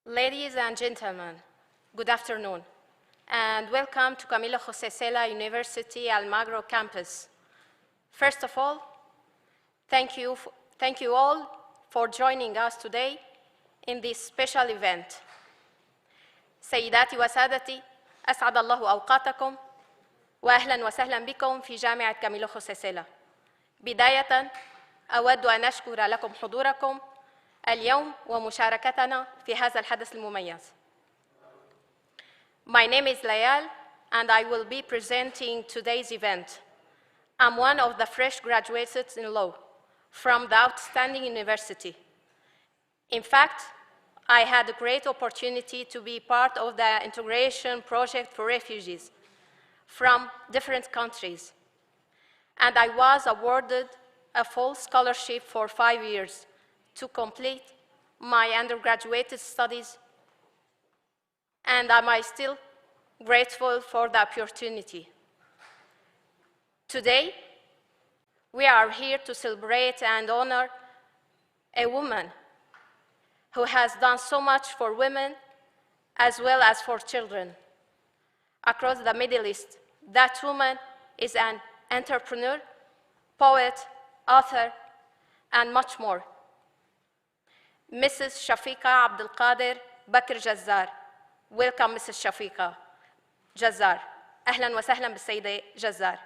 Ladies and gentlemen, good afternoon, and welcome to Camilo José Cela University Almagro campus. First of all, thank you all for joining us today in this special event. سيداتي وسادتي، أسعد الله أوقاتكم وأهلا وسهلا بكم في جامعة كاميلو خوسيه سيلا. بداية أود أن أشكر لكم حضوركم اليوم ومشاركتنا في هذا الحدث المميز. My name is Layal and I will be presenting today's event. I'm one of the fresh graduates in law from the outstanding university. In fact, I had a great opportunity to be part of the integration project for refugees from different countries. And I was awarded a full scholarship for 5 years to complete my undergraduate studies. And am still grateful for the opportunity. Today, we are here to celebrate and honor a woman who has done so much for women as well as for children across the Middle East. That woman is an entrepreneur, poet, author, and much more. Mrs. Shafika Abdelkader Bakr Jazzar. Welcome, Mrs. Shafika Jazzar. أهلاً وسهلاً بالسيدة جزار.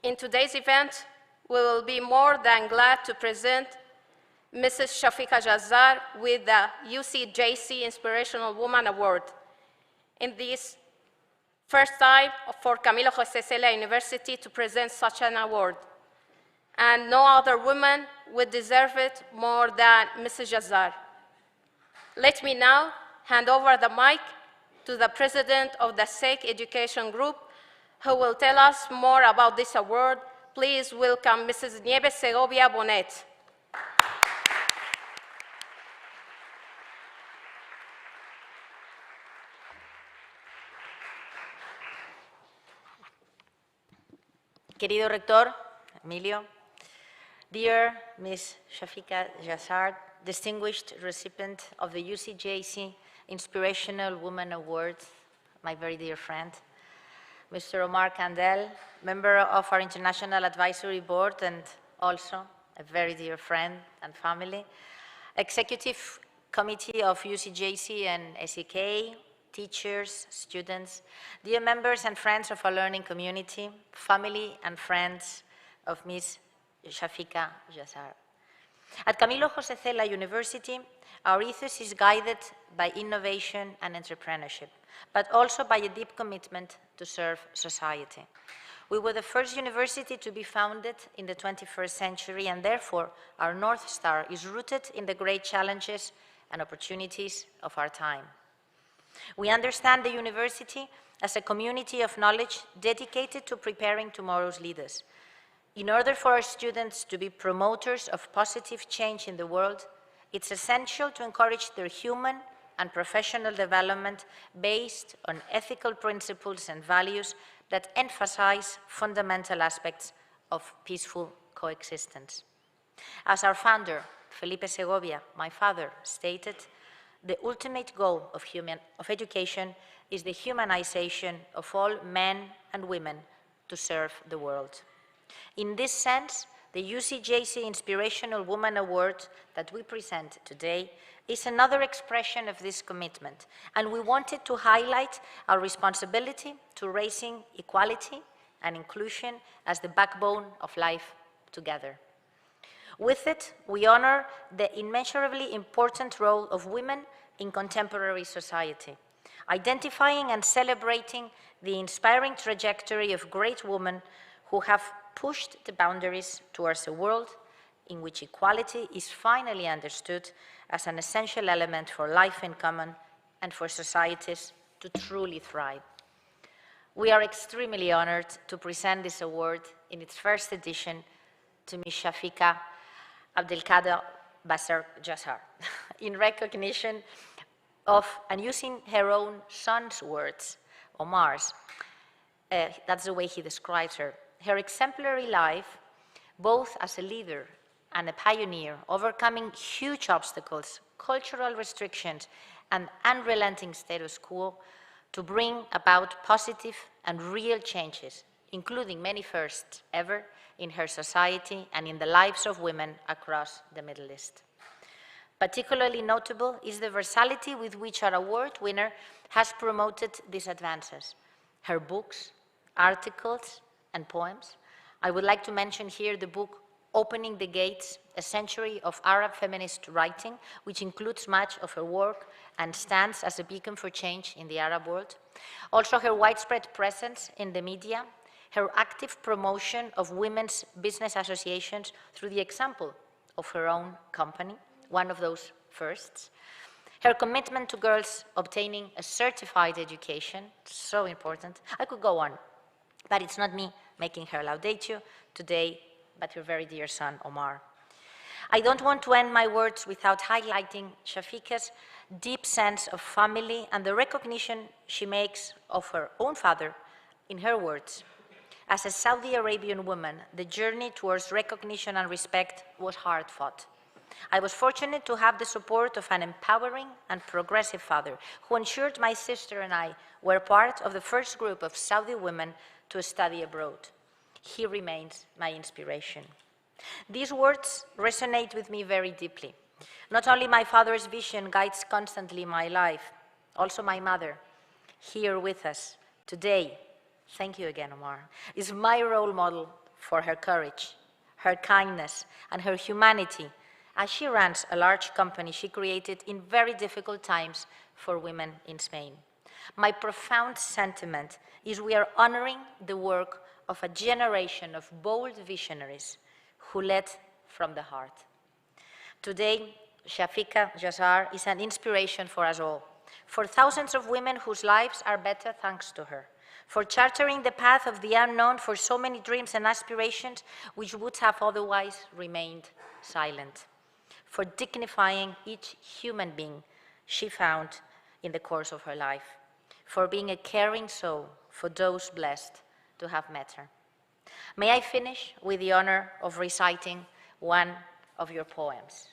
In today's event, we will be more than glad to present Mrs. Shafika Jazzar with the UCJC Inspirational Woman Award. In this first time for Camilo José Cela University to present such an award. And no other woman would deserve it more than Mrs. Jazzar. Let me now hand over the mic to the president of the SEC Education Group, who will tell us more about this award. Please welcome Mrs. Nieves Segovia Bonet. Querido Rector, Emilio, dear Ms. Shafika Jazzar, distinguished recipient of the UCJC Inspirational Woman Awards, my very dear friend, Mr. Omar Kandel, member of our International Advisory Board and also a very dear friend and family, Executive Committee of UCJC and SEK, teachers, students, dear members and friends of our learning community, family and friends of Ms. Shafika Jazzar. At Camilo José Cela University, our ethos is guided by innovation and entrepreneurship, but also by a deep commitment to serve society. We were the first university to be founded in the 21st century, and therefore our North Star is rooted in the great challenges and opportunities of our time. We understand the university as a community of knowledge dedicated to preparing tomorrow's leaders. In order for our students to be promoters of positive change in the world, it's essential to encourage their human and professional development based on ethical principles and values that emphasize fundamental aspects of peaceful coexistence. As our founder, Felipe Segovia, my father, stated, the ultimate goal of education is the humanization of all men and women to serve the world. In this sense, the UCJC Inspirational Woman Award that we present today is another expression of this commitment, and we wanted to highlight our responsibility to raising equality and inclusion as the backbone of life together. With it, we honor the immeasurably important role of women in contemporary society, identifying and celebrating the inspiring trajectory of great women who have pushed the boundaries towards a world in which equality is finally understood as an essential element for life in common and for societies to truly thrive. We are extremely honored to present this award in its first edition to Ms. Shafika Abdelkader Bakr Jazzar in recognition of, and using her own son's words, Omar's, that's the way he describes her, her exemplary life, both as a leader and a pioneer, overcoming huge obstacles, cultural restrictions, and unrelenting status quo to bring about positive and real changes, including many firsts ever in her society and in the lives of women across the Middle East. Particularly notable is the versatility with which our award winner has promoted these advances. Her books, articles, and poems. I would like to mention here the book Opening the Gates, A Century of Arab Feminist Writing, which includes much of her work and stands as a beacon for change in the Arab world. Also her widespread presence in the media, her active promotion of women's business associations through the example of her own company, one of those firsts. Her commitment to girls obtaining a certified education, so important. I could go on, but it's not me making her laudatio today, but her very dear son, Omar. I don't want to end my words without highlighting Shafika's deep sense of family and the recognition she makes of her own father in her words. As a Saudi Arabian woman, the journey towards recognition and respect was hard-fought. I was fortunate to have the support of an empowering and progressive father who ensured my sister and I were part of the first group of Saudi women to study abroad. He remains my inspiration. These words resonate with me very deeply. Not only my father's vision guides constantly my life, also my mother, here with us today, thank you again, Omar, is my role model for her courage, her kindness, and her humanity as she runs a large company she created in very difficult times for women in Spain. My profound sentiment is we are honoring the work of a generation of bold visionaries who led from the heart. Today, Shafika Jazzar is an inspiration for us all, for thousands of women whose lives are better thanks to her, for chartering the path of the unknown for so many dreams and aspirations which would have otherwise remained silent, for dignifying each human being she found in the course of her life, for being a caring soul for those blessed to have met her. May I finish with the honor of reciting one of your poems,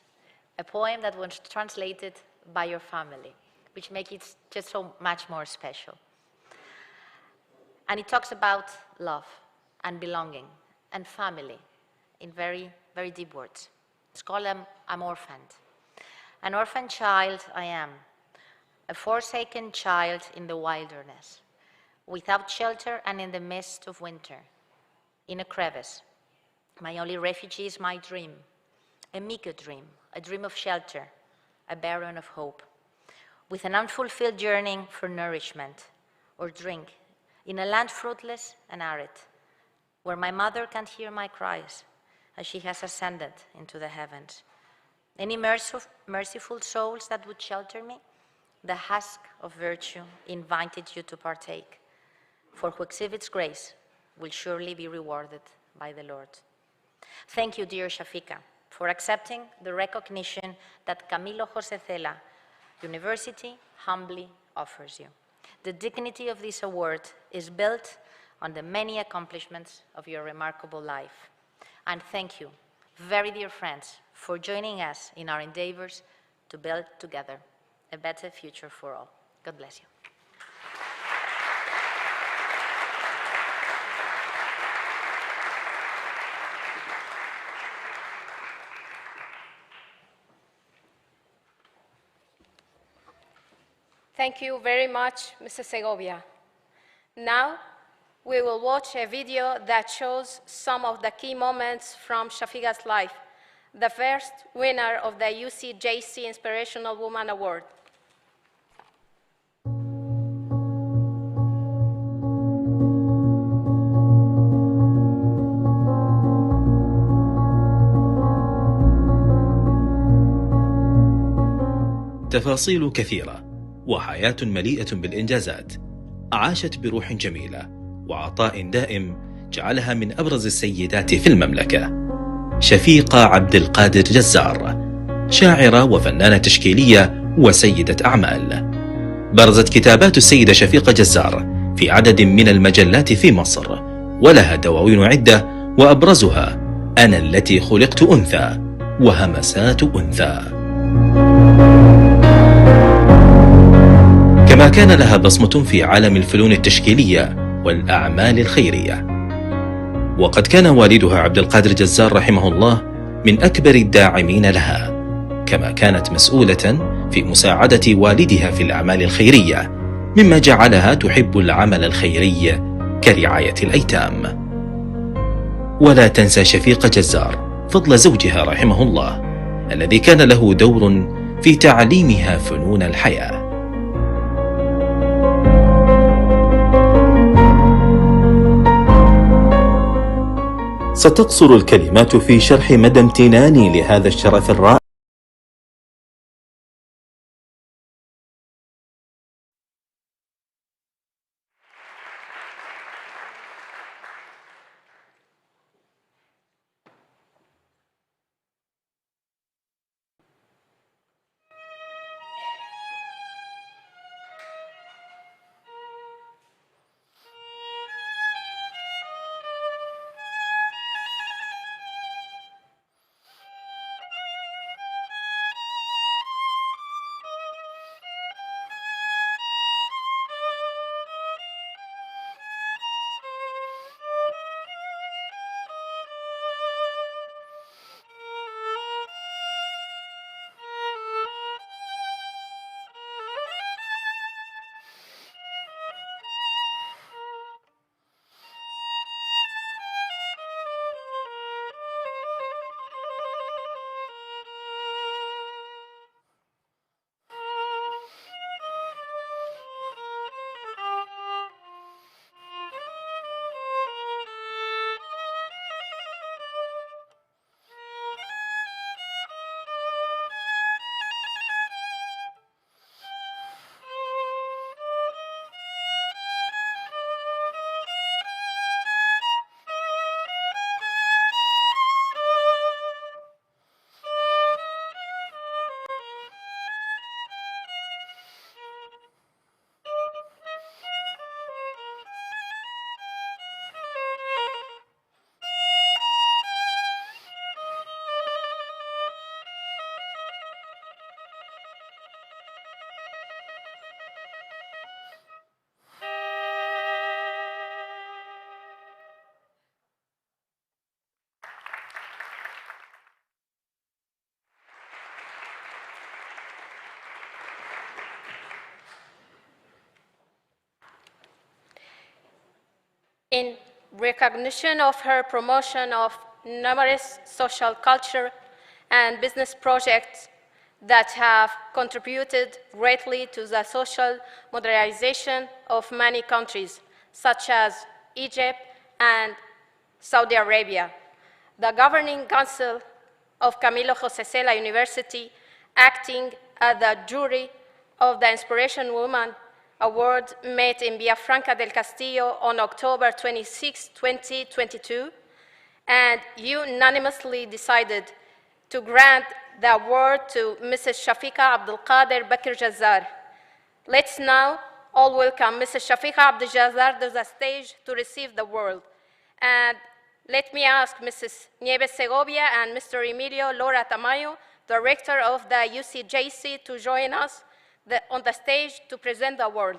a poem that was translated by your family, which makes it just so much more special. And it talks about love and belonging and family in very, very deep words. It's called I'm Orphaned. An orphan child I am, a forsaken child in the wilderness, without shelter and in the midst of winter, in a crevice. My only refuge is my dream, a meager dream, a dream of shelter, a barren of hope, with an unfulfilled yearning for nourishment or drink, in a land fruitless and arid, where my mother can't hear my cries as she has ascended into the heavens. Any merciful souls that would shelter me, the husk of virtue invited you to partake, for who exhibits grace will surely be rewarded by the Lord. Thank you, dear Shafika, for accepting the recognition that Camilo José Cela University humbly offers you. The dignity of this award is built on the many accomplishments of your remarkable life. And thank you, very dear friends, for joining us in our endeavors to build together a better future for all. God bless you. Thank you very much, Mrs. Segovia. Now, we will watch a video that shows some of the key moments from Shafika's life, the first winner of the UCJC Inspirational Woman Award. تفاصيل كثيرة وحياة مليئة بالإنجازات، عاشت بروح جميلة وعطاء دائم جعلها من أبرز السيدات في المملكة. شفيقة عبد القادر جزار، شاعرة وفنانة تشكيلية وسيدة أعمال. برزت كتابات السيدة شفيقة جزار في عدد من المجلات في مصر، ولها دواوين عدة، وأبرزها أنا التي خلقت أنثى وهمسات أنثى. كما كان لها بصمة في عالم الفنون التشكيلية والأعمال الخيرية. وقد كان والدها عبد القادر جزار رحمه الله من أكبر الداعمين لها، كما كانت مسؤولة في مساعدة والدها في الأعمال الخيرية، مما جعلها تحب العمل الخيري كرعاية الأيتام. ولا تنسى شفيقة جزار فضل زوجها رحمه الله، الذي كان له دور في تعليمها فنون الحياة. ستقصر الكلمات في شرح مدى امتناني لهذا الشرف الرائع. In recognition of her promotion of numerous social, culture, and business projects that have contributed greatly to the social modernization of many countries, such as Egypt and Saudi Arabia. The Governing Council of Camilo José Cela University, acting as the jury of the Inspirational Woman Award, met in Villafranca del Castillo on October 26, 2022, and unanimously decided to grant the award to Mrs. Shafika Abdelkader Bakr Jazzar. Let's now all welcome Mrs. Shafika Abdelkader Jazzar to the stage to receive the award. And let me ask Mrs. Nieves Segovia and Mr. Emilio Lora Tamayo, Director of the UCJC, to join us on the stage to present the award.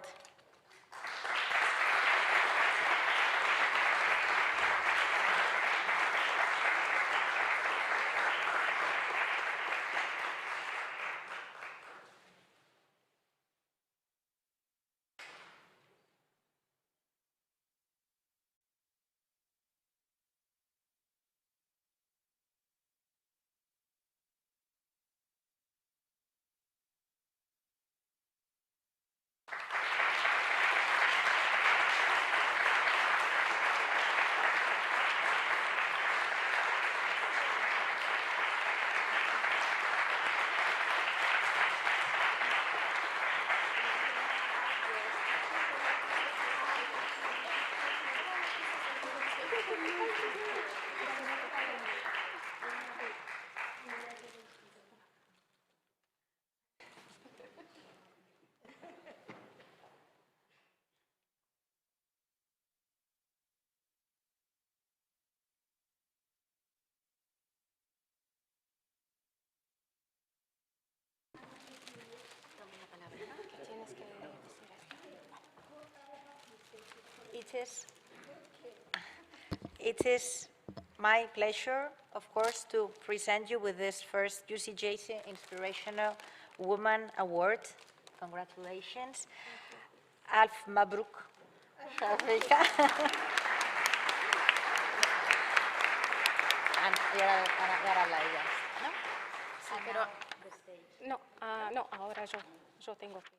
It is my pleasure, of course, to present you with this first UCJC Inspirational Woman Award. Congratulations. Alf Mabruk. Shafika. And ahora habla ella, ¿no? Sí, pero... No, no, ahora yo tengo que...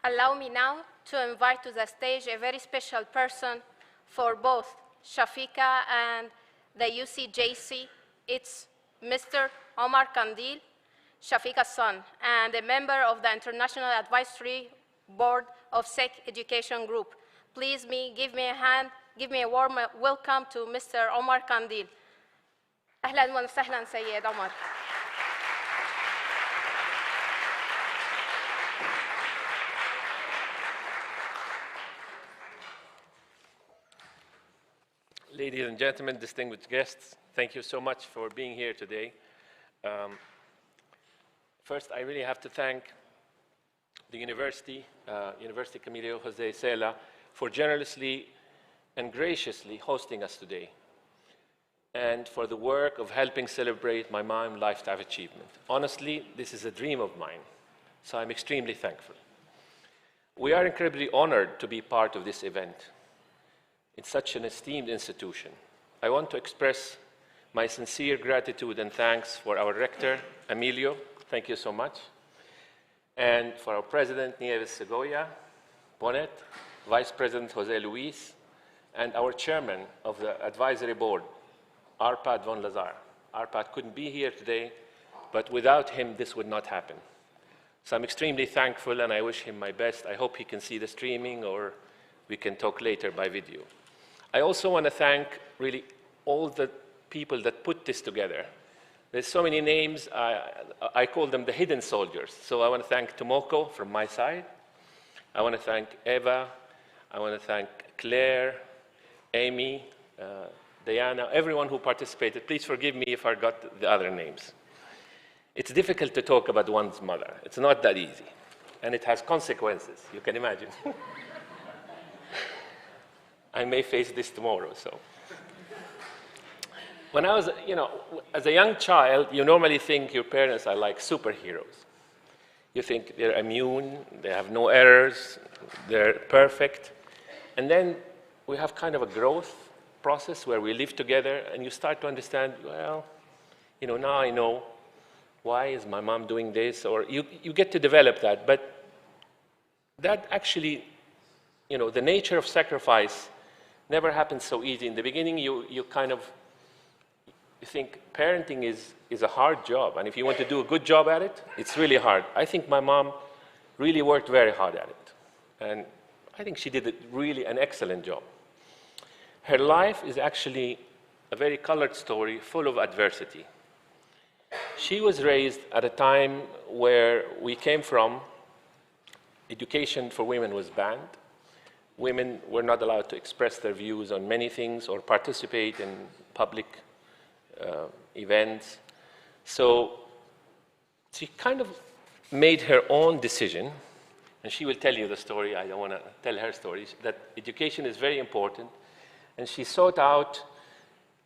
Allow me now to invite to the stage a very special person for both Shafika and the UCJC. It's Mr. Omar Kandil, Shafika's son, and a member of the International Advisory Board of SEC Education Group. Please give me a hand, give me a warm welcome to Mr. Omar Kandil. أهلاً وسهلاً سيد عمر. Ladies and gentlemen, distinguished guests, thank you so much for being here today. First, I really have to thank the Universidad Camilo José Cela for generously and graciously hosting us today, and for the work of helping celebrate my mom's lifetime achievement. Honestly, this is a dream of mine, so I'm extremely thankful. We are incredibly honored to be part of this event. It's such an esteemed institution. I want to express my sincere gratitude and thanks for our rector, Emilio, thank you so much, and for our president, Nieves Segoya Bonet, vice president, Jose Luis, and our chairman of the advisory board, Arpad von Lazar. Arpad couldn't be here today, but without him, this would not happen. So I'm extremely thankful, and I wish him my best. I hope he can see the streaming, or we can talk later by video. I also want to thank really all the people that put this together. There's so many names, I call them the hidden soldiers. So I want to thank Tomoko from my side. I want to thank Eva. I want to thank Claire, Amy, Diana, everyone who participated. Please forgive me if I got the other names. It's difficult to talk about one's mother. It's not that easy. And it has consequences, you can imagine. I may face this tomorrow, so. When I was, as a young child, you normally think your parents are like superheroes. You think they're immune, they have no errors, they're perfect. And then we have kind of a growth process where we live together, and you start to understand, well, now I know, why is my mom doing this? Or you get to develop that, but that actually, the nature of sacrifice never happens so easy. In the beginning, you think parenting is a hard job, and if you want to do a good job at it, it's really hard. I think my mom really worked very hard at it, and I think she did really an excellent job. Her life is actually a very colored story, full of adversity. She was raised at a time where we came from. Education for women was banned. Women were not allowed to express their views on many things or participate in public events. So she kind of made her own decision, and she will tell you the story. I don't want to tell her stories, that education is very important. And she sought out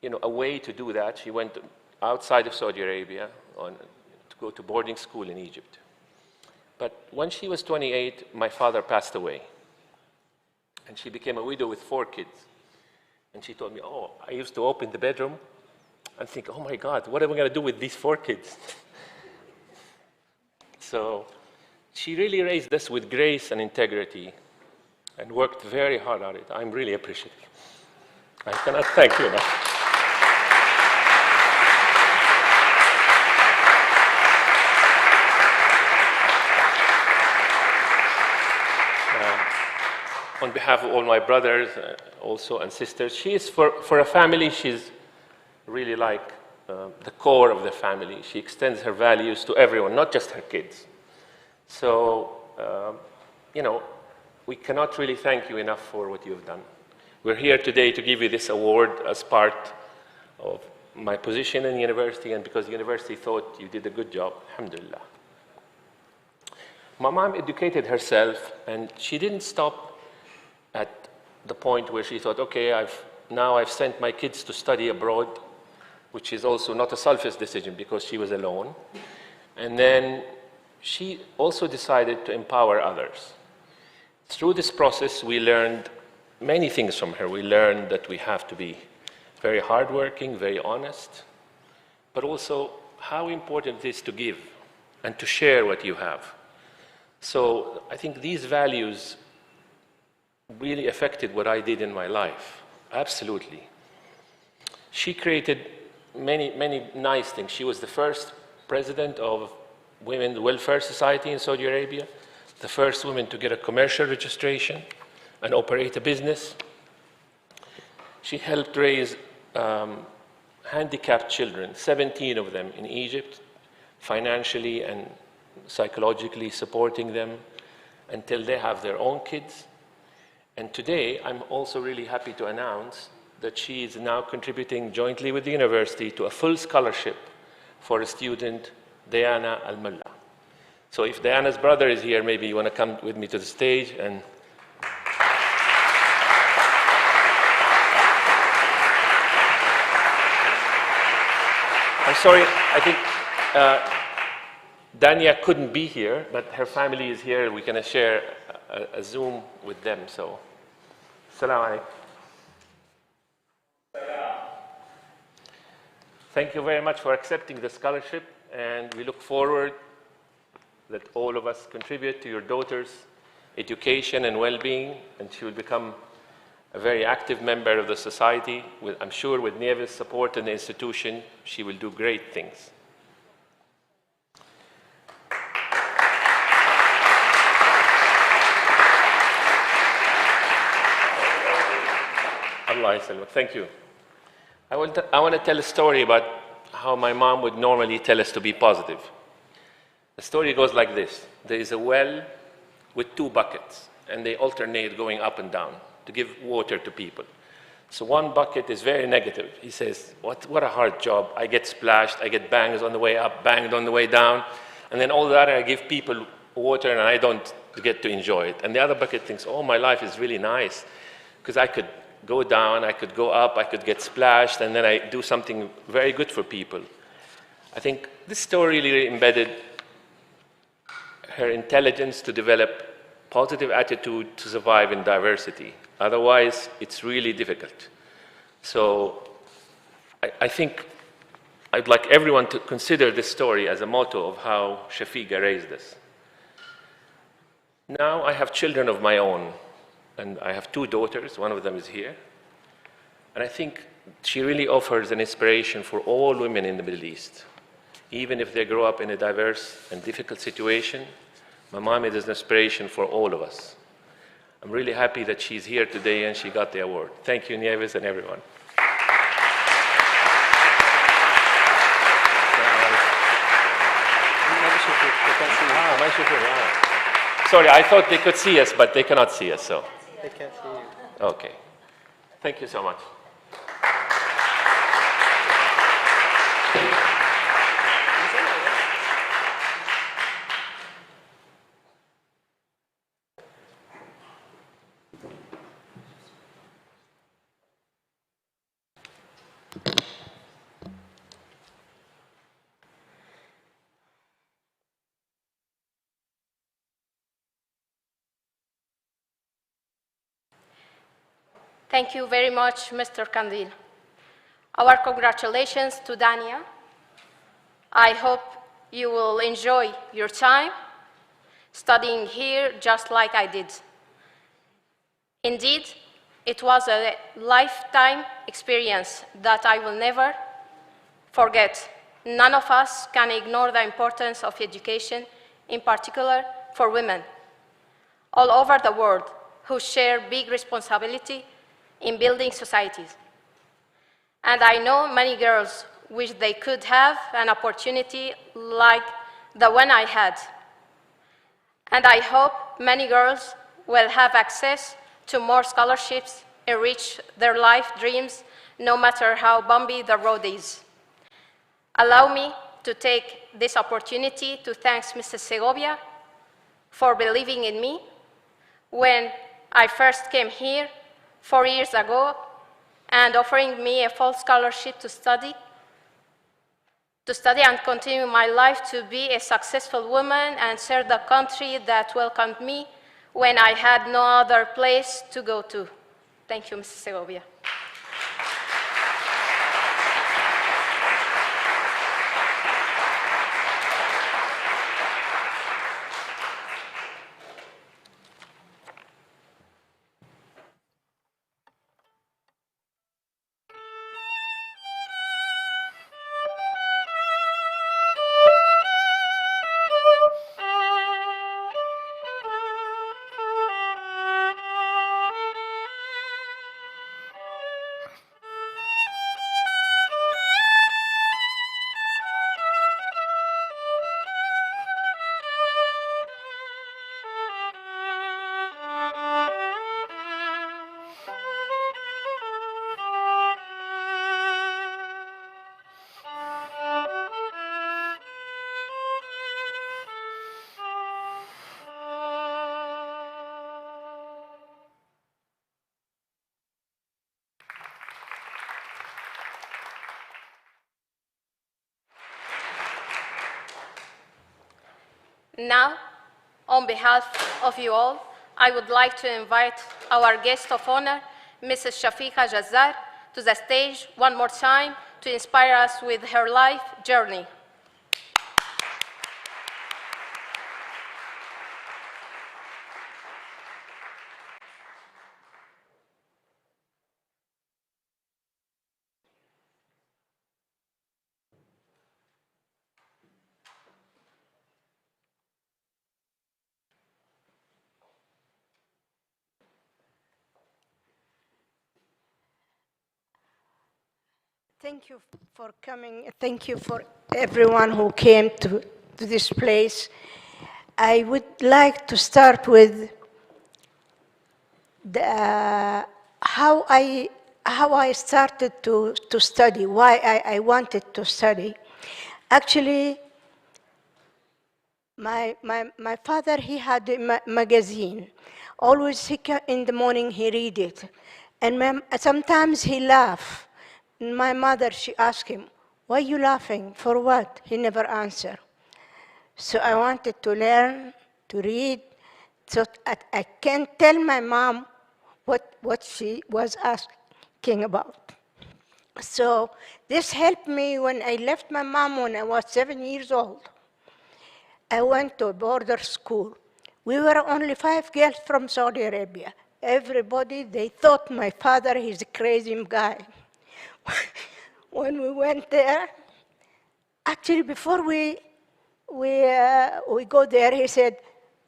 a way to do that. She went outside of Saudi Arabia to go to boarding school in Egypt. But when she was 28, my father passed away. And she became a widow with 4 kids. And she told me, I used to open the bedroom and think, oh my God, what am I going to do with these 4 kids? So she really raised us with grace and integrity and worked very hard on it. I'm really appreciative. I cannot thank you enough. On behalf of all my brothers, also, and sisters. She is, for a family, she's really like the core of the family. She extends her values to everyone, not just her kids. So, you know, we cannot really thank you enough for what you've done. We're here today to give you this award as part of my position in the university, and because the university thought you did a good job, alhamdulillah. My mom educated herself, and she didn't stop at the point where she thought, okay, now I've sent my kids to study abroad, which is also not a selfish decision because she was alone. And then she also decided to empower others. Through this process, we learned many things from her. We learned that we have to be very hardworking, very honest, but also how important it is to give and to share what you have. So I think these values really affected what I did in my life, absolutely. She created many nice things. She was the first president of Women's Welfare Society in Saudi Arabia, the first woman to get a commercial registration and operate a business. She helped raise handicapped children, 17 of them in Egypt, financially and psychologically supporting them until they have their own kids. And today, I'm also really happy to announce that she is now contributing jointly with the university to a full scholarship for a student, Diana Al-Mulla. So if Diana's brother is here, maybe you want to come with me to the stage. And I'm sorry, I think Dania couldn't be here, but her family is here. We're going to share a Zoom with them. So, Assalamu alaikum. Thank you very much for accepting the scholarship, and we look forward that all of us contribute to your daughter's education and well-being, and she will become a very active member of the society. I'm sure with Nieves' support in the institution, she will do great things. Allah Yassalmak. Thank you. I want to tell a story about how my mom would normally tell us to be positive. The story goes like this. There is a well with 2 buckets, and they alternate going up and down to give water to people. So one bucket is very negative. He says, what a hard job. I get splashed, I get bangs on the way up, banged on the way down, and then all that I give people water and I don't get to enjoy it. And the other bucket thinks, oh, my life is really nice because I could go down, I could go up, I could get splashed, and then I do something very good for people. I think this story really embedded her intelligence to develop positive attitude to survive in diversity. Otherwise, it's really difficult. So I think I'd like everyone to consider this story as a motto of how Shafika raised us. Now I have children of my own, and I have 2 daughters. One of them is here. And I think she really offers an inspiration for all women in the Middle East. Even if they grow up in a diverse and difficult situation, my mom is an inspiration for all of us. I'm really happy that she's here today and she got the award. Thank you, Nieves, and everyone. Sorry, I thought they could see us, but they cannot see us, so. They can't see you. Okay. Thank you so much. Thank you very much, Mr. Kandil. Our congratulations to Dania. I hope you will enjoy your time studying here just like I did. Indeed, it was a lifetime experience that I will never forget. None of us can ignore the importance of education, in particular for women all over the world who share big responsibility in building societies. And I know many girls wish they could have an opportunity like the one I had. And I hope many girls will have access to more scholarships and reach their life dreams, no matter how bumpy the road is. Allow me to take this opportunity to thank Mrs. Segovia for believing in me when I first came here 4 years ago and offering me a full scholarship to study and continue my life to be a successful woman and serve the country that welcomed me when I had no other place to go to. Thank you, Mrs. Segovia. Now, on behalf of you all, I would like to invite our guest of honor, Mrs. Shafika Jazzar, to the stage one more time to inspire us with her life journey. Thank you for coming. Thank you for everyone who came to this place. I would like to start with how I started to study, why I wanted to study. Actually, my father, he had a magazine. Always in the morning he read it. And sometimes he laughed. My mother, she asked him, "Why are you laughing? For what?" He never answered. So I wanted to learn to read, so I can tell my mom what she was asking about. So this helped me when I left my mom when I was 7 years old. I went to a border school. We were only 5 girls from Saudi Arabia. Everybody, they thought my father, he's a crazy guy. When we went there, actually before we go there, he said,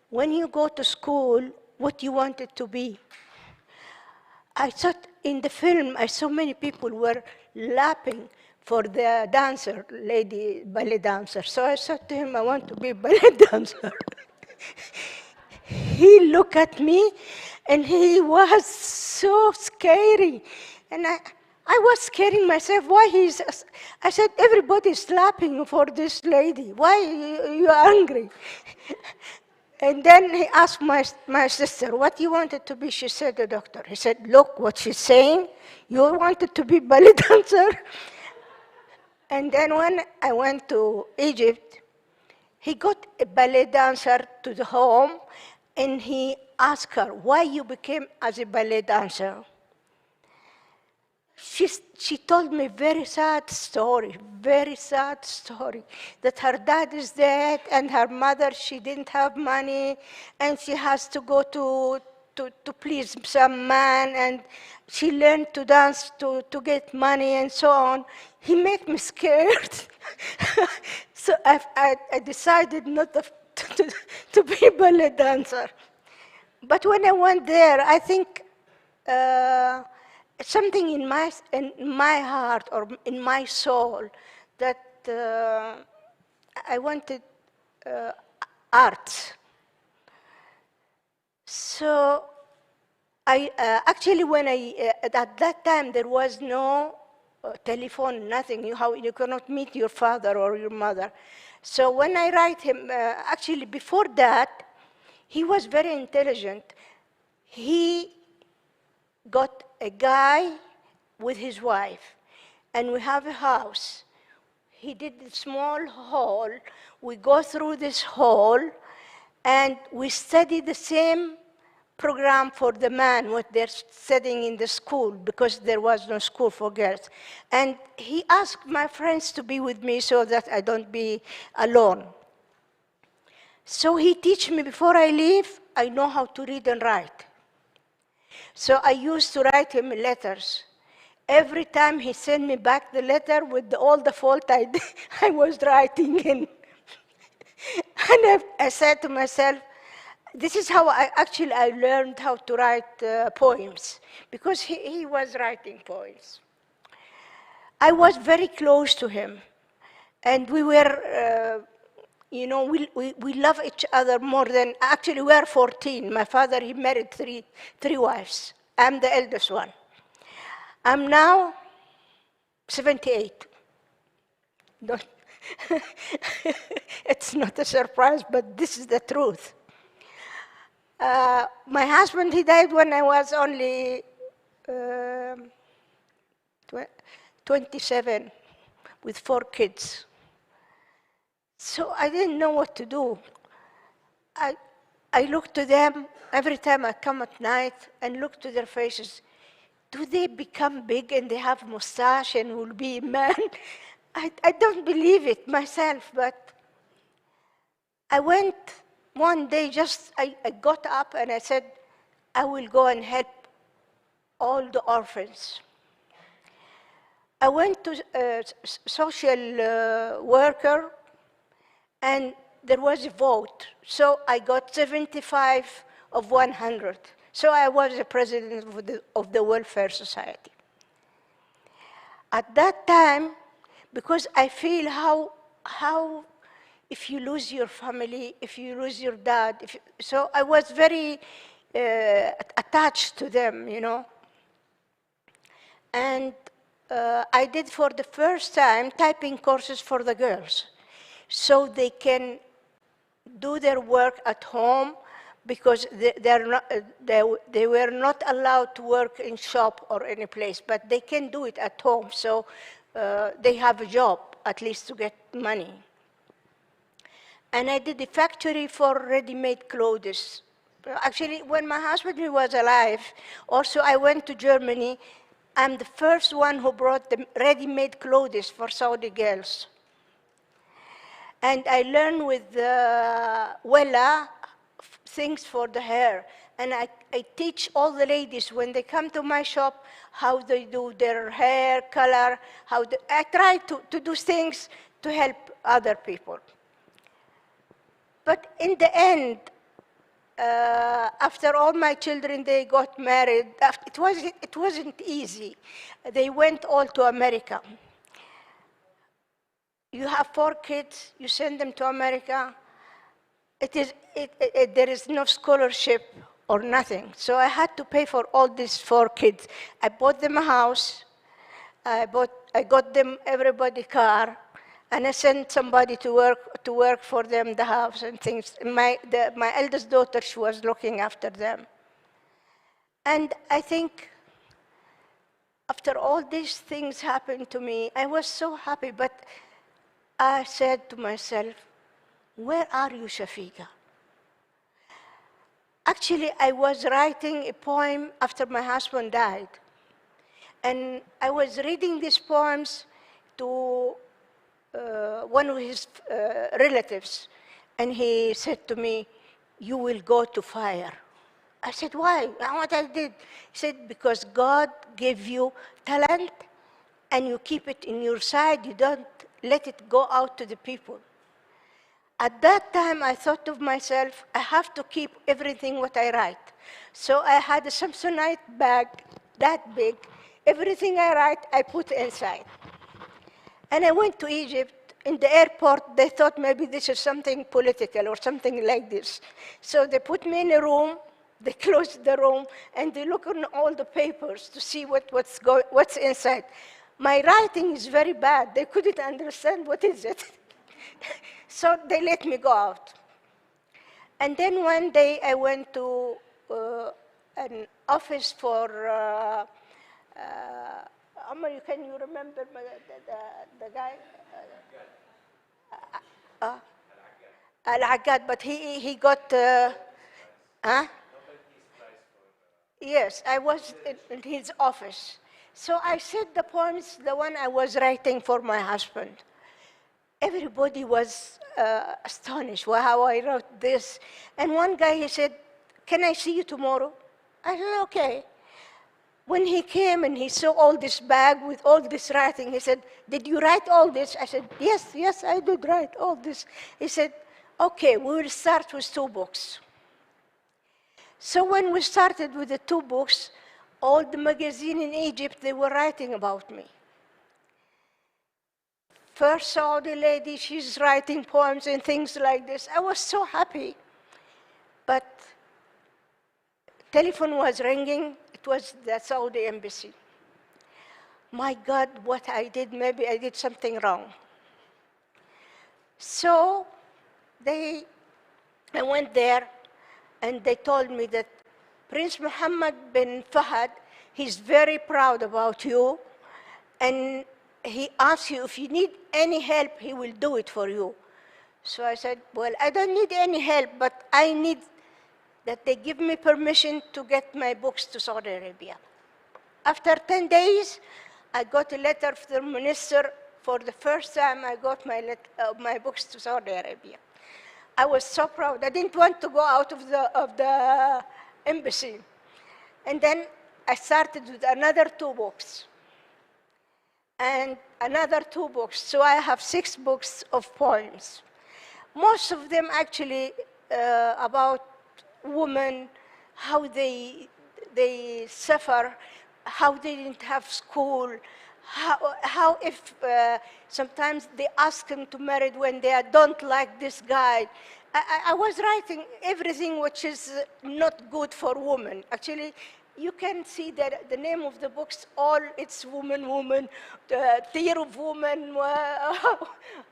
"When you go to school, what you wanted to be?" I thought in the film, I saw many people were laughing for the dancer, lady ballet dancer. So I said to him, "I want to be ballet dancer." He looked at me, and he was so scary. And I was scaring myself. Why I said, "Everybody's laughing for this lady. Why are you angry?" And then he asked my sister, "What you wanted to be?" She said, "A doctor." He said, "Look what she's saying. You wanted to be ballet dancer." And then when I went to Egypt, he got a ballet dancer to the home, and he asked her, "Why you became as a ballet dancer?" She told me very sad story, that her dad is dead and her mother, she didn't have money, and she has to go to please some man, and she learned to dance to get money and so on. He made me scared. So I decided not to be a ballet dancer. But when I went there, I think something in my heart or in my soul that I wanted art. So I actually, when at that time there was no telephone, nothing. You cannot meet your father or your mother. So when I write him, actually before that, he was very intelligent. He got a guy with his wife, and we have a house. He did a small hall. We go through this hall, and we study the same program for the man, what they're studying in the school, because there was no school for girls. And he asked my friends to be with me so that I don't be alone. So he teach me, before I leave, I know how to read and write. So I used to write him letters. Every time he sent me back the letter with all the fault I was writing in. And I said to myself, this is how I learned how to write poems, because he was writing poems. I was very close to him, and we were, we love each other more than, actually we are 14. My father, he married three wives. I'm the eldest one. I'm now 78. It's not a surprise, but this is the truth. My husband, he died when I was only 27 with 4 kids. So I didn't know what to do. I look to them every time I come at night and look to their faces. Do they become big and they have mustache and will be a man? I don't believe it myself, but I went one day, I got up and I said, I will go and help all the orphans. I went to a social worker, and there was a vote. So I got 75 of 100. So I was the president of the Welfare Society. At that time, because I feel how if you lose your family, if you lose your dad, so I was very attached to them, And I did for the first time typing courses for the girls, so they can do their work at home, because they were not allowed to work in shop or any place, but they can do it at home, so they have a job, at least to get money. And I did a factory for ready-made clothes. Actually, when my husband was alive, also I went to Germany. I'm the first one who brought the ready-made clothes for Saudi girls. And I learned with Wella things for the hair. And I teach all the ladies when they come to my shop how they do their hair, color, I try to do things to help other people. But in the end, after all my children, they got married. It wasn't easy. They went all to America. You have 4 kids, you send them to America. There is no scholarship or nothing. So I had to pay for all these 4 kids. I bought them a house. I got them everybody car, and I sent somebody to work for them, the house and things. My eldest daughter, she was looking after them. And I think after all these things happened to me, I was so happy, but I said to myself, where are you, Shafika? Actually, I was writing a poem after my husband died. And I was reading these poems to one of his relatives. And he said to me, you will go to fire. I said, why? What I did? He said, because God gave you talent and you keep it in your side. You don't let it go out to the people. At that time, I thought of myself, I have to keep everything what I write. So I had a Samsonite bag that big, Everything I write, I put inside. And I went to Egypt. In the airport, they thought maybe this is something political or something like this. So they put me in a room, they closed the room, and they look on all the papers to see what's inside. My writing is very bad. They couldn't understand what is it. So they let me go out. And then one day I went to an office for, Amar, can you remember the guy? Al-Aggad, but he got, huh? Yes, I was in his office. So I said the poems, the one I was writing for my husband. Everybody was astonished how I wrote this. And one guy, he said, can I see you tomorrow? I said, okay. When he came and he saw all this bag with all this writing, he said, did you write all this? I said, yes, I did write all this. He said, okay, we will start with 2 books. So when we started with the 2 books, all the magazines in Egypt, they were writing about me. First Saudi lady, she's writing poems and things like this. I was so happy. But telephone was ringing. It was the Saudi embassy. My God, what I did, maybe I did something wrong. So I went there, and they told me that Prince Mohammed bin Fahad, he's very proud about you, and he asks you if you need any help, he will do it for you. So I said, well, I don't need any help, but I need that they give me permission to get my books to Saudi Arabia. After 10 days, I got a letter from the minister. For the first time, I got my books to Saudi Arabia. I was so proud. I didn't want to go out of the embassy. And then I started with another 2 books. And another 2 books. So I have 6 books of poems. Most of them actually about women, how they suffer, how they didn't have school, how if sometimes they ask them to marry when they don't like this guy. I was writing everything which is not good for women. Actually, you can see that the name of the books, all it's woman, the theory of woman,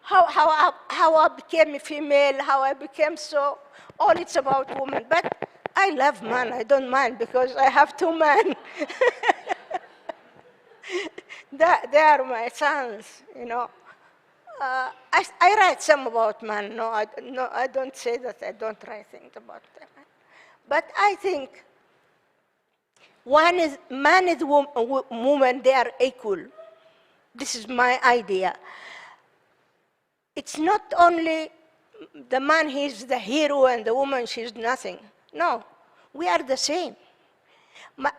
how I became a female, how I became so, all it's about woman. But I love man, I don't mind because I have 2 men. They are my sons, you know. I write some about man, no, I don't say that I don't write things about them. But I think man and woman, they are equal. This is my idea. It's not only the man, he's the hero, and the woman, she's nothing. No, we are the same.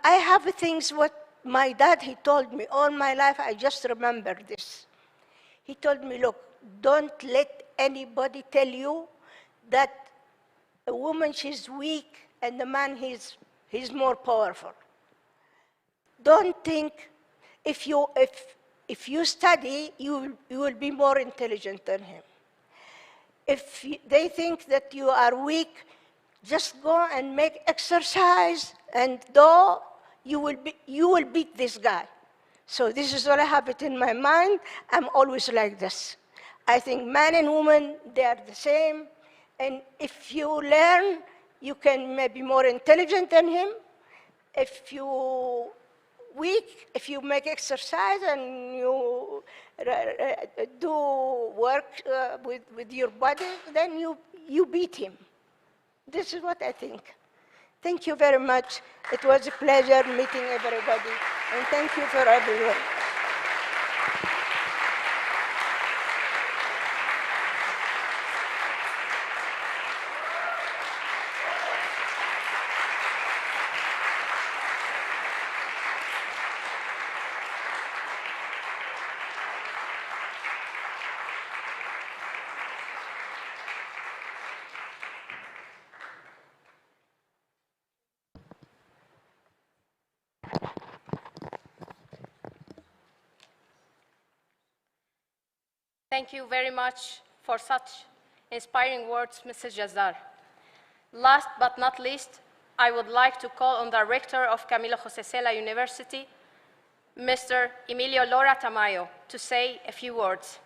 I have things what my dad, he told me all my life, I just remember this. He told me, look, don't let anybody tell you that a woman, she's weak, and the man, he's more powerful. Don't think if you study, you will be more intelligent than him. If they think that you are weak, just go and make exercise, and though you will beat this guy. So this is what I have it in my mind. I'm always like this. I think man and woman, they are the same. And if you learn, you can maybe more intelligent than him. If you weak, if you make exercise and you do work with your body, then you beat him. This is what I think. Thank you very much. It was a pleasure meeting everybody. And thank you for everyone. Thank you very much for such inspiring words, Mrs. Jazzar. Last but not least, I would like to call on the Rector of Camilo José Cela University, Mr. Emilio Lora Tamayo, to say a few words.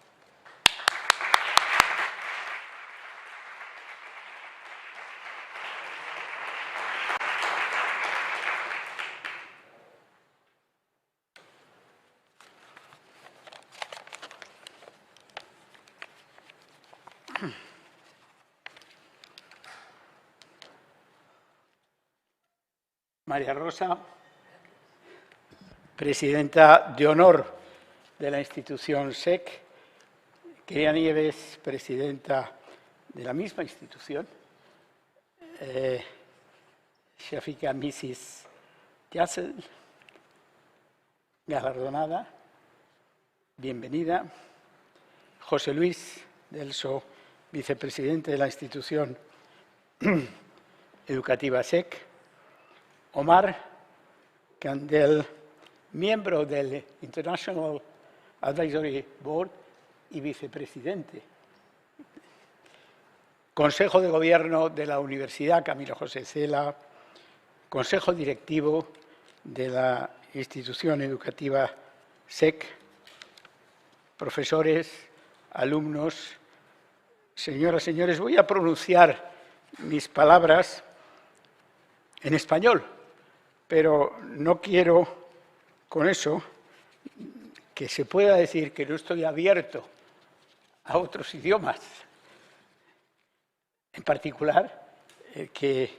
María Rosa, presidenta de honor de la institución SEC, querida Nieves, presidenta de la misma institución, Shafika Mrs. Jazzar, galardonada, bienvenida, José Luis Delso, vicepresidente de la institución educativa SEC, Omar Candel, miembro del International Advisory Board y vicepresidente. Consejo de Gobierno de la Universidad Camilo José Cela, Consejo Directivo de la institución educativa SEC, profesores, alumnos, señoras, señores, voy a pronunciar mis palabras en español, pero no quiero con eso que se pueda decir que no estoy abierto a otros idiomas. En particular, el que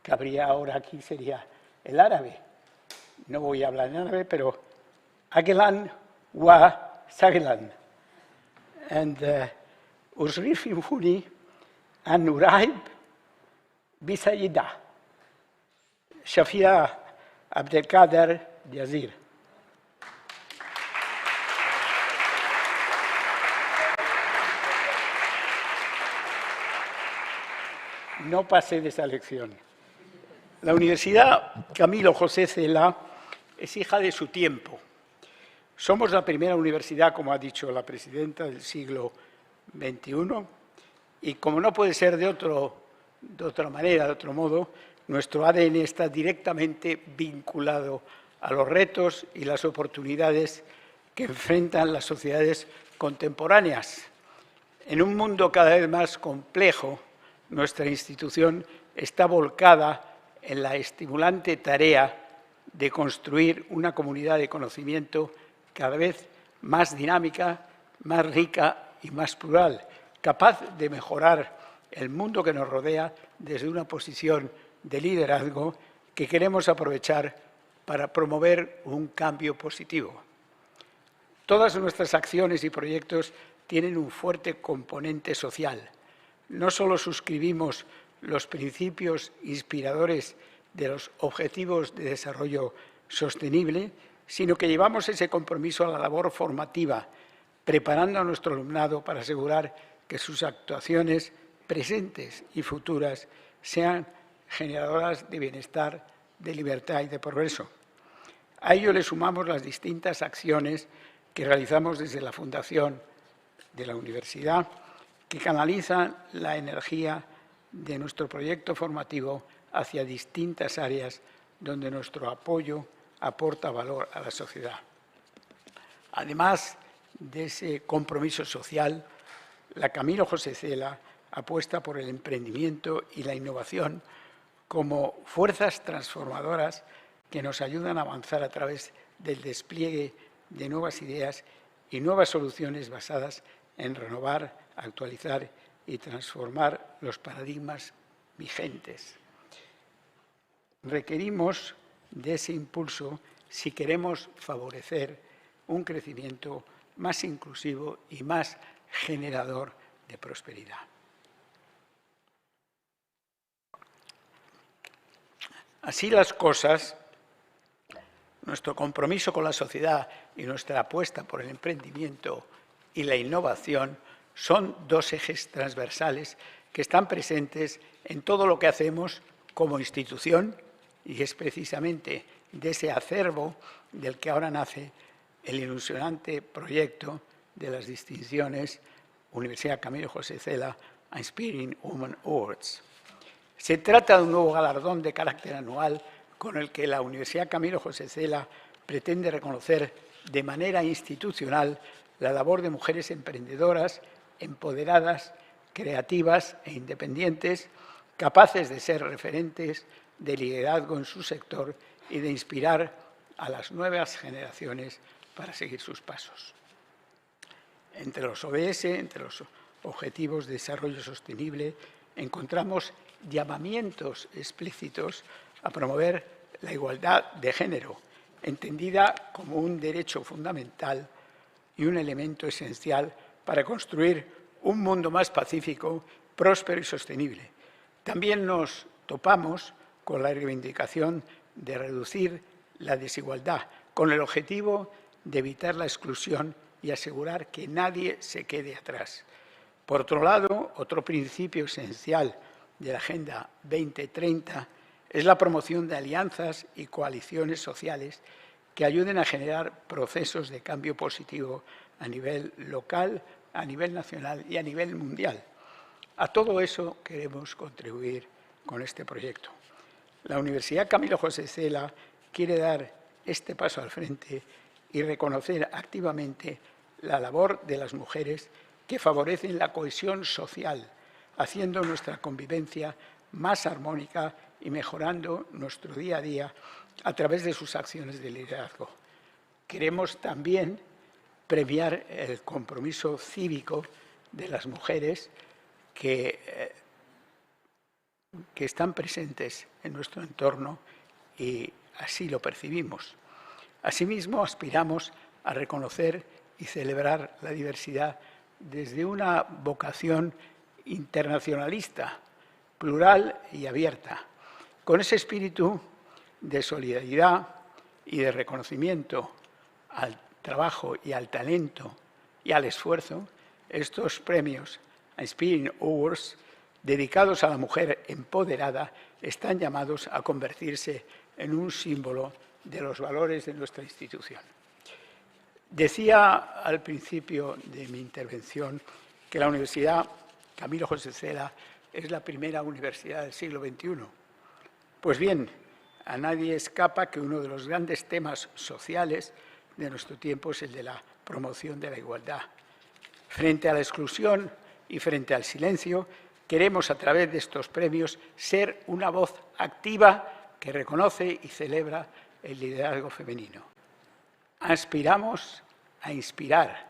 cabría ahora aquí sería el árabe. No voy a hablar en árabe, pero Agelan wa Sagelan. And Usrifuni an Uraib Bisayida. Shafika Abdelkader Bakr. No pasé de esa lección. La Universidad Camilo José Cela es hija de su tiempo. Somos la primera universidad, como ha dicho la presidenta, del siglo XXI, y como no puede ser de otra manera, de otro modo, nuestro ADN está directamente vinculado a los retos y las oportunidades que enfrentan las sociedades contemporáneas. En un mundo cada vez más complejo, nuestra institución está volcada en la estimulante tarea de construir una comunidad de conocimiento cada vez más dinámica, más rica y más plural, capaz de mejorar el mundo que nos rodea desde una posición de liderazgo que queremos aprovechar para promover un cambio positivo. Todas nuestras acciones y proyectos tienen un fuerte componente social. No solo suscribimos los principios inspiradores de los Objetivos de Desarrollo Sostenible, sino que llevamos ese compromiso a la labor formativa, preparando a nuestro alumnado para asegurar que sus actuaciones presentes y futuras sean generadoras de bienestar, de libertad y de progreso. A ello le sumamos las distintas acciones que realizamos desde la Fundación de la Universidad, que canalizan la energía de nuestro proyecto formativo hacia distintas áreas donde nuestro apoyo aporta valor a la sociedad. Además de ese compromiso social, la Camilo José Cela apuesta por el emprendimiento y la innovación como fuerzas transformadoras que nos ayudan a avanzar a través del despliegue de nuevas ideas y nuevas soluciones basadas en renovar, actualizar y transformar los paradigmas vigentes. Requerimos de ese impulso si queremos favorecer un crecimiento más inclusivo y más generador de prosperidad. Así las cosas, nuestro compromiso con la sociedad y nuestra apuesta por el emprendimiento y la innovación son dos ejes transversales que están presentes en todo lo que hacemos como institución, y es precisamente de ese acervo del que ahora nace el ilusionante proyecto de las distinciones Universidad Camilo José Cela Inspirational Woman Awards. Se trata de un nuevo galardón de carácter anual con el que la Universidad Camilo José Cela pretende reconocer de manera institucional la labor de mujeres emprendedoras, empoderadas, creativas e independientes, capaces de ser referentes de liderazgo en su sector y de inspirar a las nuevas generaciones para seguir sus pasos. Entre los ODS, entre los Objetivos de Desarrollo Sostenible, encontramos llamamientos explícitos a promover la igualdad de género, entendida como un derecho fundamental y un elemento esencial para construir un mundo más pacífico, próspero y sostenible. También nos topamos con la reivindicación de reducir la desigualdad, con el objetivo de evitar la exclusión y asegurar que nadie se quede atrás. Por otro lado, otro principio esencial de la Agenda 2030 es la promoción de alianzas y coaliciones sociales que ayuden a generar procesos de cambio positivo a nivel local, a nivel nacional y a nivel mundial. A todo eso queremos contribuir con este proyecto. La Universidad Camilo José Cela quiere dar este paso al frente y reconocer activamente la labor de las mujeres que favorecen la cohesión social, haciendo nuestra convivencia más armónica y mejorando nuestro día a día a través de sus acciones de liderazgo. Queremos también premiar el compromiso cívico de las mujeres que están presentes en nuestro entorno y así lo percibimos. Asimismo, aspiramos a reconocer y celebrar la diversidad desde una vocación internacionalista, plural y abierta. Con ese espíritu de solidaridad y de reconocimiento al trabajo y al talento y al esfuerzo, estos premios Inspirational Awards, dedicados a la mujer empoderada, están llamados a convertirse en un símbolo de los valores de nuestra institución. Decía al principio de mi intervención que la Universidad Camilo José Cela es la primera universidad del siglo XXI. Pues bien, a nadie escapa que uno de los grandes temas sociales de nuestro tiempo es el de la promoción de la igualdad. Frente a la exclusión y frente al silencio, queremos a través de estos premios ser una voz activa que reconoce y celebra el liderazgo femenino. Aspiramos a inspirar,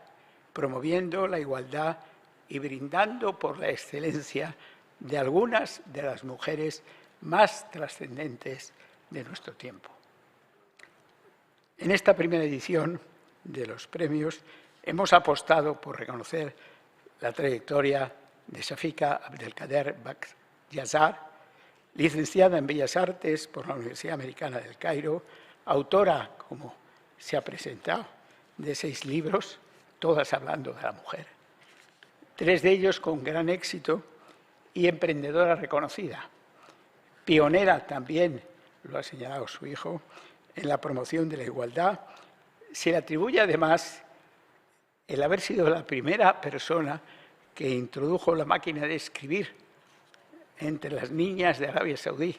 promoviendo la igualdad y brindando por la excelencia de algunas de las mujeres más trascendentes de nuestro tiempo. En esta primera edición de los premios hemos apostado por reconocer la trayectoria de Shafika Abdelkader Bakr Jazzar, licenciada en Bellas Artes por la Universidad Americana del Cairo, autora, como se ha presentado, de 6 libros, todas hablando de la mujer, 3 de ellos con gran éxito y emprendedora reconocida. Pionera también, lo ha señalado su hijo, en la promoción de la igualdad. Se le atribuye además el haber sido la primera persona que introdujo la máquina de escribir entre las niñas de Arabia Saudí,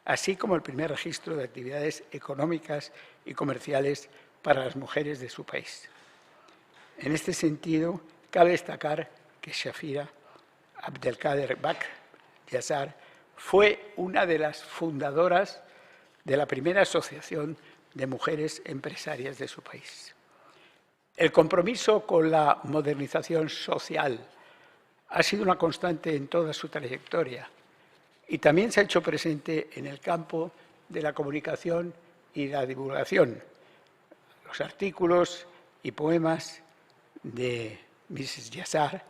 así como el primer registro de actividades económicas y comerciales para las mujeres de su país. En este sentido, cabe destacar que Shafika Abdelkader Bakr Jazzar fue una de las fundadoras de la primera Asociación de Mujeres Empresarias de su país. El compromiso con la modernización social ha sido una constante en toda su trayectoria y también se ha hecho presente en el campo de la comunicación y la divulgación. Los artículos y poemas de Mrs. Jazzar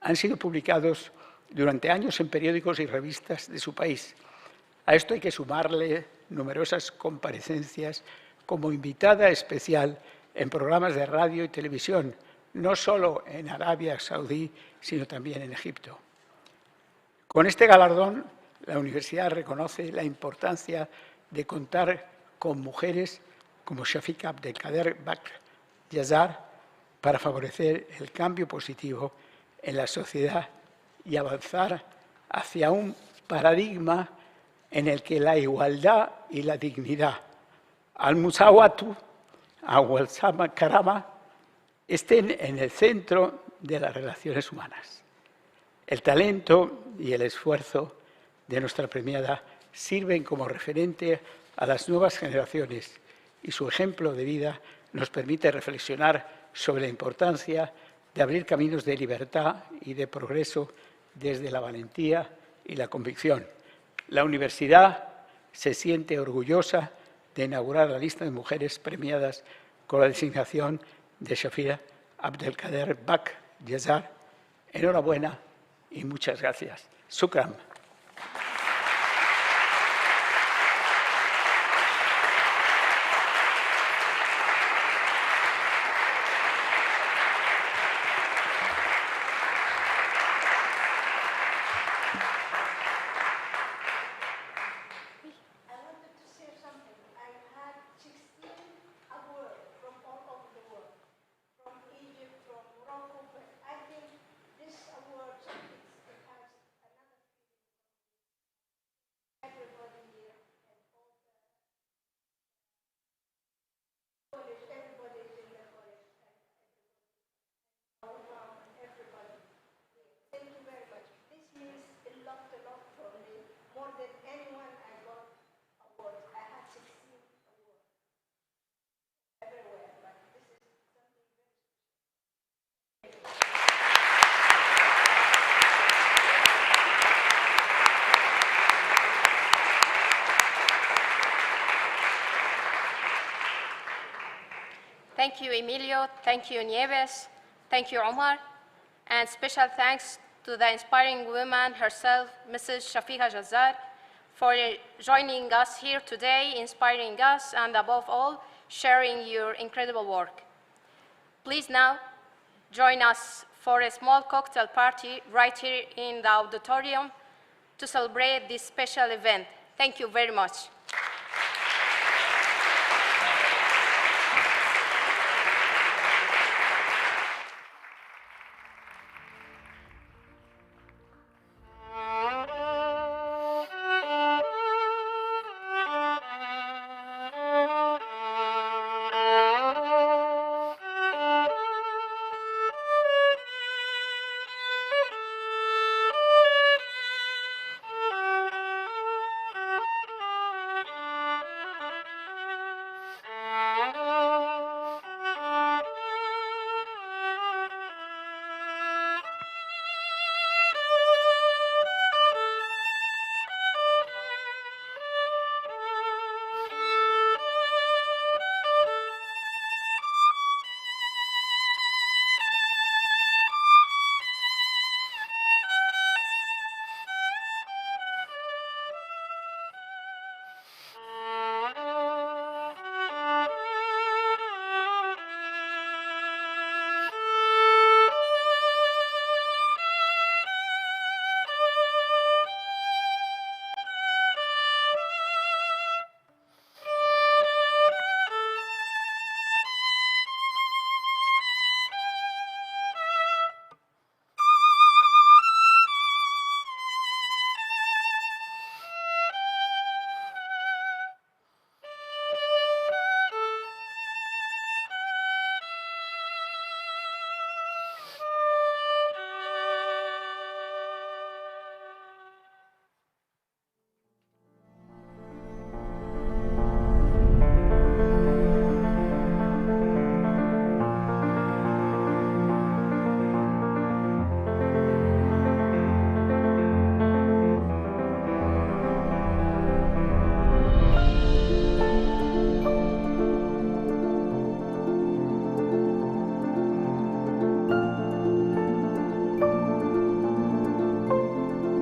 han sido publicados durante años en periódicos y revistas de su país. A esto hay que sumarle numerosas comparecencias como invitada especial en programas de radio y televisión, no solo en Arabia Saudí, sino también en Egipto. Con este galardón, la universidad reconoce la importancia de contar con mujeres como Shafika Abdelkader Bakr Jazzar para favorecer el cambio positivo en la sociedad y avanzar hacia un paradigma en el que la igualdad y la dignidad, al-musawatu, awal-sama karama, estén en el centro de las relaciones humanas. El talento y el esfuerzo de nuestra premiada sirven como referente a las nuevas generaciones y su ejemplo de vida nos permite reflexionar sobre la importancia de abrir caminos de libertad y de progreso desde la valentía y la convicción. La universidad se siente orgullosa de inaugurar la lista de mujeres premiadas con la designación de Shafika Abdelkader Bakr Jazzar. Enhorabuena y muchas gracias. Shukran. Thank you, Emilio. Thank you, Nieves. Thank you, Omar. And special thanks to the inspiring woman herself, Mrs. Shafika Jazzar, for joining us here today, inspiring us, and above all, sharing your incredible work. Please now join us for a small cocktail party right here in the auditorium to celebrate this special event. Thank you very much.